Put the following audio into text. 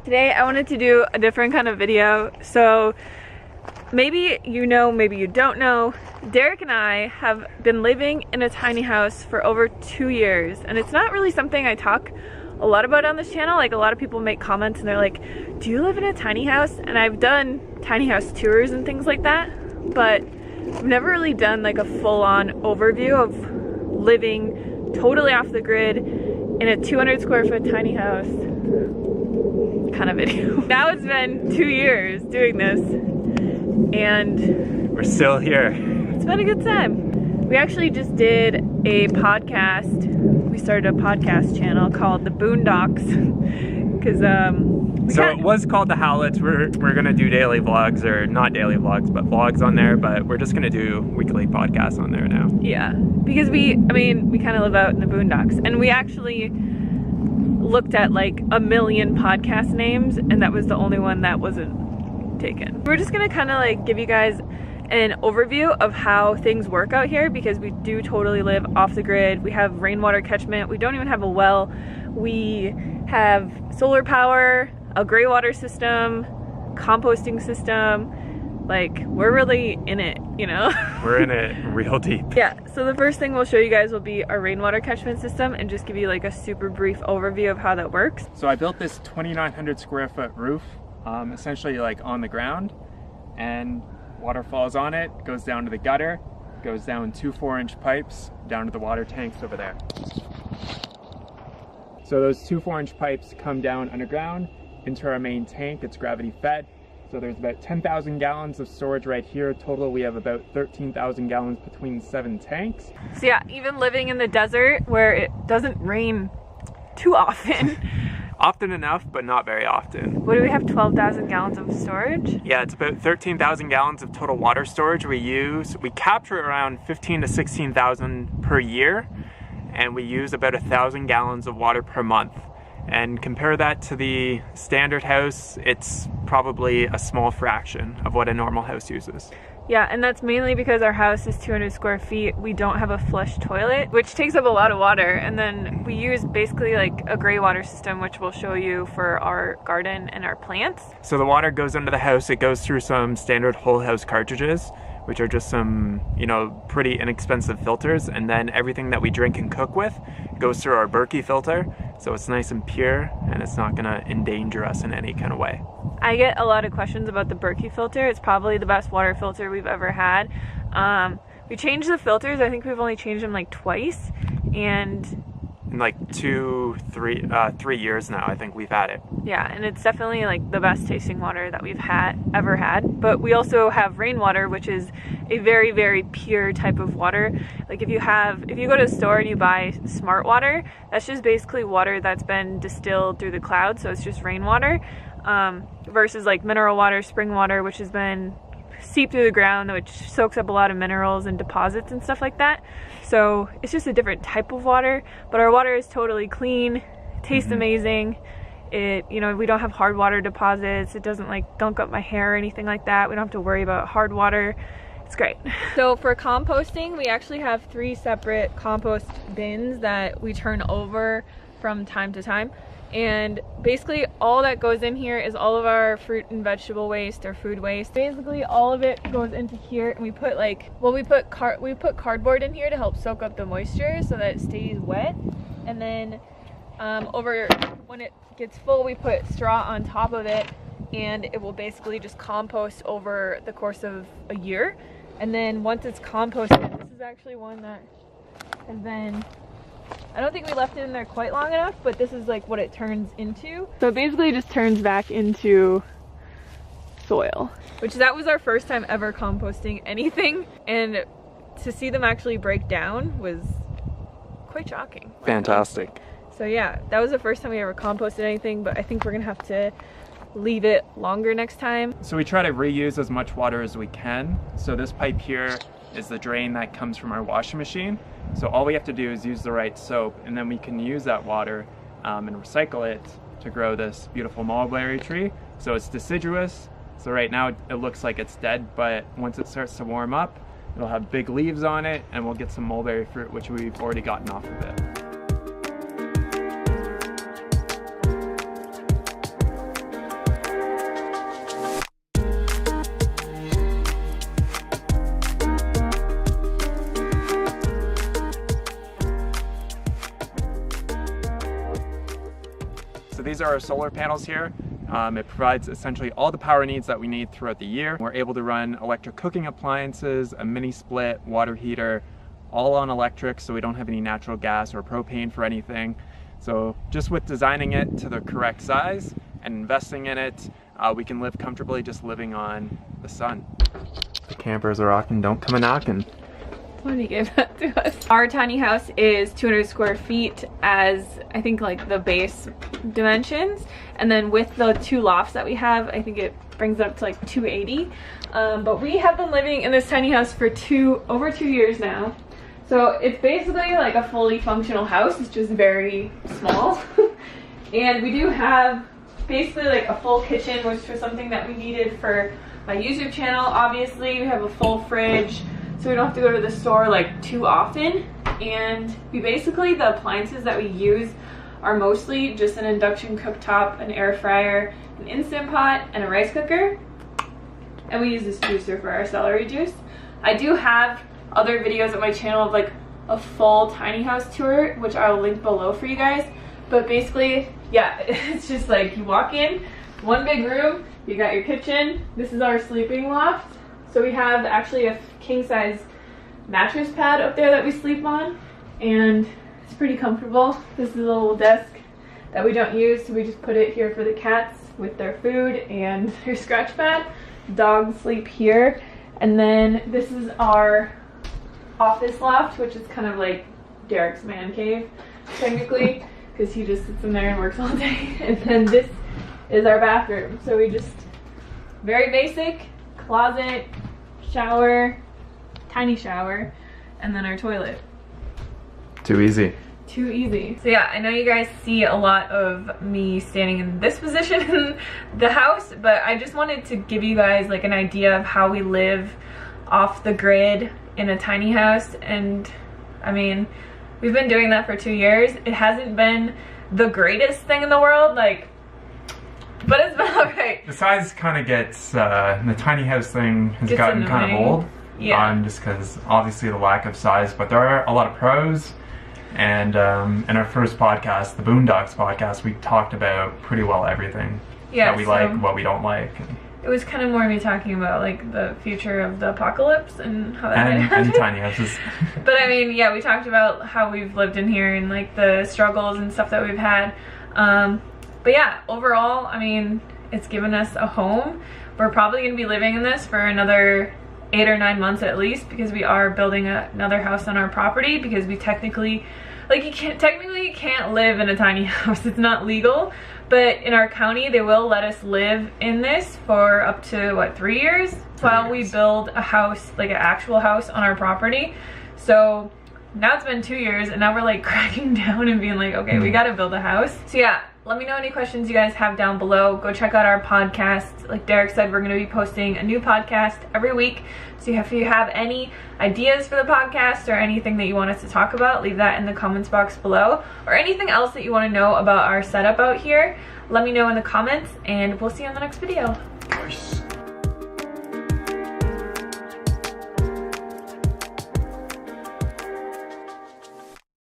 Today I wanted to do a different kind of video. So maybe you know, maybe you don't know, Derek and I have been living in a tiny house for over 2 years, and it's not really something I talk a lot about on this channel. Like, a lot of people make comments and they're like, do you live in a tiny house? And I've done tiny house tours and things like that, but I've never really done like a full-on overview of living totally off the grid in a 200 square foot tiny house kind of video. Now it's been 2 years doing this and we're still here. It's been a good time. We actually just did a podcast. We started a podcast channel called The Boondocks because it was called The Howlets. We're gonna do daily vlogs, or not daily vlogs, but vlogs on there, but we're just gonna do weekly podcasts on there now. Yeah, because we kind of live out in the boondocks, and we actually looked at like a million podcast names, and that was the only one that wasn't taken. We're just gonna kind of like give you guys an overview of how things work out here, because we do totally live off the grid. We have rainwater catchment. We don't even have a well. We have solar power, a gray water system, composting system. Like, we're really in it, you know? We're in it real deep. Yeah, so the first thing we'll show you guys will be our rainwater catchment system and just give you like a super brief overview of how that works. So I built this 2,900 square foot roof, essentially like on the ground, and water falls on it, goes down to the gutter, goes down 2 4-inch pipes down to the water tanks over there. So those 2 4-inch pipes come down underground into our main tank. It's gravity fed. So there's about 10,000 gallons of storage right here. Total, we have about 13,000 gallons between 7 tanks. So yeah, even living in the desert where it doesn't rain too often. Often enough, but not very often. What do we have, 12,000 gallons of storage? Yeah, it's about 13,000 gallons of total water storage we use. We capture around 15 to 16,000 per year, and we use about 1,000 gallons of water per month. And compare that to the standard house, it's probably a small fraction of what a normal house uses. Yeah, and that's mainly because our house is 200 square feet. We don't have a flush toilet, which takes up a lot of water. And then we use basically like a gray water system, which we'll show you for our garden and our plants. So the water goes into the house, it goes through some standard whole house cartridges, which are just some, you know, pretty inexpensive filters. And then everything that we drink and cook with goes through our Berkey filter. So it's nice and pure, and it's not gonna endanger us in any kind of way. I get a lot of questions about the Berkey filter. It's probably the best water filter we've ever had. We changed the filters. I think we've only changed them like twice, and in like 3 years now, I think we've had it. Yeah, and it's definitely like the best tasting water that we've ever had. But we also have rainwater, which is a very, very pure type of water. Like, if you go to a store and you buy smart water, that's just basically water that's been distilled through the clouds, so it's just rainwater. Versus like mineral water, spring water, which has been seeped through the ground, which soaks up a lot of minerals and deposits and stuff like that. So it's just a different type of water, but our water is totally clean, tastes amazing. It, you know, we don't have hard water deposits. It doesn't like gunk up my hair or anything like that. We don't have to worry about hard water. It's great. So for composting, we actually have 3 separate compost bins that we turn over from time to time. And basically all that goes in here is all of our fruit and vegetable waste or food waste. Basically all of it goes into here, and we put like, well, we put cardboard in here to help soak up the moisture so that it stays wet. And then when it gets full, we put straw on top of it, and it will basically just compost over the course of a year. And then once it's composted, this is actually one that has been, I don't think we left it in there quite long enough, but this is like what it turns into. So it basically just turns back into soil, which that was our first time ever composting anything, and to see them actually break down was quite shocking. Fantastic. So yeah, that was the first time we ever composted anything, but I think we're gonna have to leave it longer next time. So we try to reuse as much water as we can. So this pipe here is the drain that comes from our washing machine. So all we have to do is use the right soap, and then we can use that water and recycle it to grow this beautiful mulberry tree. So it's deciduous. So right now it looks like it's dead, but once it starts to warm up, it'll have big leaves on it, and we'll get some mulberry fruit, which we've already gotten off of it. these are our solar panels here. It provides essentially all the power needs that we need throughout the year. We're able to run electric cooking appliances, a mini split, water heater, all on electric, so we don't have any natural gas or propane for anything. So just with designing it to the correct size and investing in it, we can live comfortably just living on the sun. The campers are rocking, don't come a knocking. Somebody gave that to us. Our tiny house is 200 square feet as I think like the base dimensions, and then with the 2 lofts that we have, I think it brings it up to like 280. But we have been living in this tiny house for over 2 years now. So it's basically like a fully functional house. It's just very small. And we do have basically like a full kitchen, which was something that we needed for my YouTube channel. Obviously, we have a full fridge, so we don't have to go to the store like too often. And we basically, the appliances that we use are mostly just an induction cooktop, an air fryer, an Instant Pot, and a rice cooker. And we use this juicer for our celery juice. I do have other videos on my channel of like a full tiny house tour, which I'll link below for you guys. But basically, yeah, it's just like you walk in, one big room, you got your kitchen. This is our sleeping loft. So we have actually a king size mattress pad up there that we sleep on, and it's pretty comfortable. This is a little desk that we don't use, so we just put it here for the cats with their food and their scratch pad. Dogs sleep here. And then this is our office loft, which is kind of like Derek's man cave, technically, because he just sits in there and works all day. And then this is our bathroom. So we just, very basic, closet, shower, tiny shower, and then our toilet. Too easy. Too easy. So yeah, I know you guys see a lot of me standing in this position in the house, but I just wanted to give you guys like an idea of how we live off the grid in a tiny house. And I mean, we've been doing that for 2 years. It hasn't been the greatest thing in the world, like, but it's been alright. The size kind of gets, the tiny house thing has gotten kind of old. Yeah. Just because obviously the lack of size, but there are a lot of pros. And in our first podcast, the Boondocks podcast, we talked about pretty well everything that we like, what we don't like. It was kind of more me talking about like the future of the apocalypse and how that might happen. And tiny houses. But I mean, yeah, we talked about how we've lived in here and like the struggles and stuff that we've had. But yeah, overall, I mean, it's given us a home. We're probably going to be living in this for another 8 or 9 months at least, because we are building another house on our property, because we technically, like, you can't live in a tiny house. It's not legal, but in our county they will let us live in this for up to what, 3 years while we build a house, like an actual house on our property. So now it's been 2 years and now we're like cracking down and being like, okay, we gotta build a house. So yeah, let me know any questions you guys have down below. Go check out our podcast. Like Derek said, we're going to be posting a new podcast every week. So if you have any ideas for the podcast or anything that you want us to talk about, leave that in the comments box below. Or anything else that you want to know about our setup out here, let me know in the comments, and we'll see you on the next video.